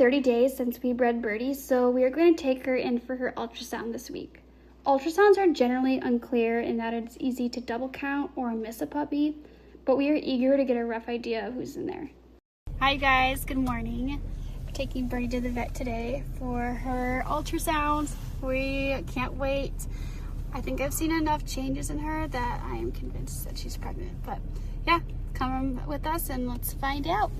30 days since we bred Birdie, so we are going to take her in for her ultrasound this week. Ultrasounds are generally unclear in that it's easy to double count or miss a puppy, but we are eager to get a rough idea of who's in there. Hi guys, good morning. We're taking Birdie to the vet today for her ultrasound. We can't wait. I think I've seen enough changes in her that I am convinced that she's pregnant, but yeah, come with us and let's find out.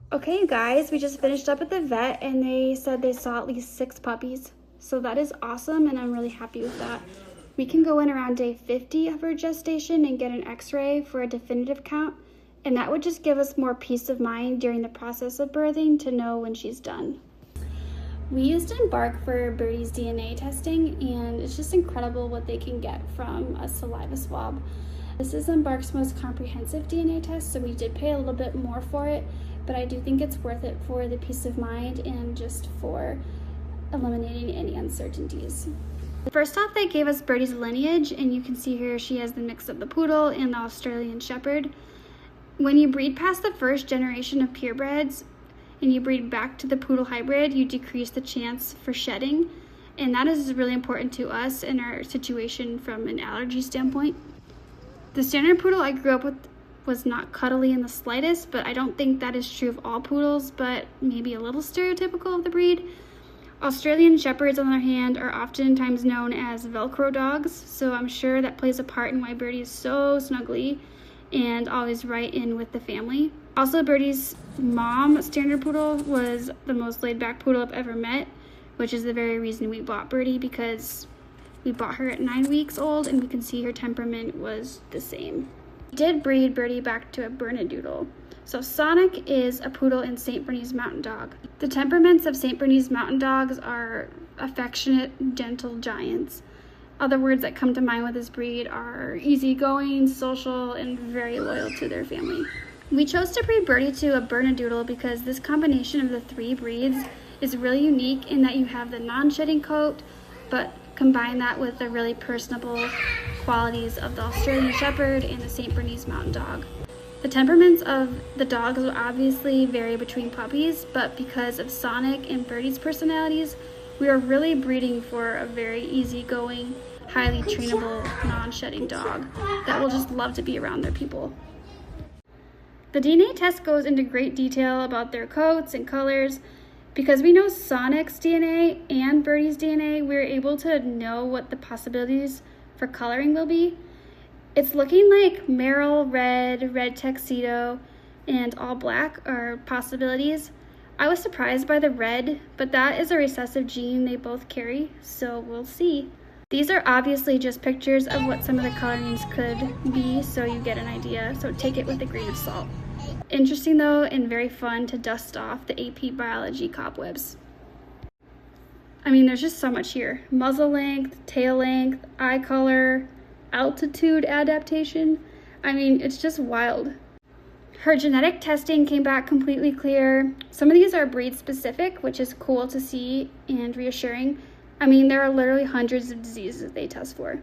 Okay, you guys, we just finished up at the vet and they said they saw at least 6 puppies. So that is awesome and I'm really happy with that. We can go in around day 50 of her gestation and get an x-ray for a definitive count. And that would just give us more peace of mind during the process of birthing to know when she's done. We used Embark for Birdie's DNA testing and it's just incredible what they can get from a saliva swab. This is Embark's most comprehensive DNA test, so we did pay a little bit more for it, but I do think it's worth it for the peace of mind and just for eliminating any uncertainties. First off, they gave us Birdie's lineage, and you can see here she has the mix of the Poodle and the Australian Shepherd. When you breed past the first generation of purebreds and you breed back to the Poodle hybrid, you decrease the chance for shedding, and that is really important to us in our situation from an allergy standpoint. The standard Poodle I grew up with was not cuddly in the slightest, but I don't think that is true of all poodles, but maybe a little stereotypical of the breed. Australian Shepherds, on the other hand, are oftentimes known as Velcro dogs, so I'm sure that plays a part in why Birdie is so snuggly and always right in with the family. Also, Birdie's mom, standard Poodle, was the most laid-back Poodle I've ever met, which is the very reason we bought Birdie, because we bought her at 9 weeks old and we can see her temperament was the same. We did breed Birdie back to a Bernedoodle. So Sonic is a Poodle and St. Bernese Mountain Dog. The temperaments of St. Bernese Mountain Dogs are affectionate, gentle giants. Other words that come to mind with this breed are easygoing, social, and very loyal to their family. We chose to breed Birdie to a Bernedoodle because this combination of the 3 breeds is really unique in that you have the non-shedding coat, but combine that with the really personable qualities of the Australian Shepherd and the St. Bernese Mountain Dog. The temperaments of the dogs will obviously vary between puppies, but because of Sonic and Birdie's personalities, we are really breeding for a very easygoing, highly trainable, non-shedding dog that will just love to be around their people. The DNA test goes into great detail about their coats and colors. Because we know Sonic's DNA and Birdie's DNA, we're able to know what the possibilities for coloring will be. It's looking like Merrill red, red tuxedo, and all black are possibilities. I was surprised by the red, but that is a recessive gene they both carry, so we'll see. These are obviously just pictures of what some of the colorings could be, so you get an idea, so take it with a grain of salt. Interesting though, and very fun to dust off the AP biology cobwebs. I mean, there's just so much here. Muzzle length, tail length, eye color, altitude adaptation. I mean, it's just wild. Her genetic testing came back completely clear. Some of these are breed specific, which is cool to see and reassuring. I mean, there are literally hundreds of diseases that they test for.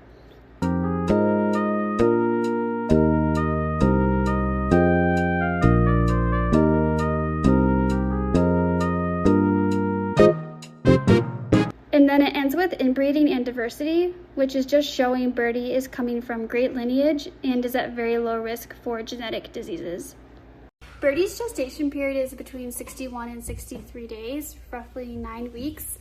And then it ends with inbreeding and diversity, which is just showing Birdie is coming from great lineage and is at very low risk for genetic diseases. Birdie's gestation period is between 61 and 63 days, roughly 9 weeks.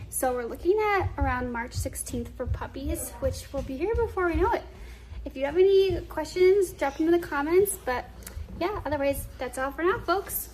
So we're looking at around March 16th for puppies, which will be here before we know it. If you have any questions, drop them in the comments. But yeah, otherwise, that's all for now, folks.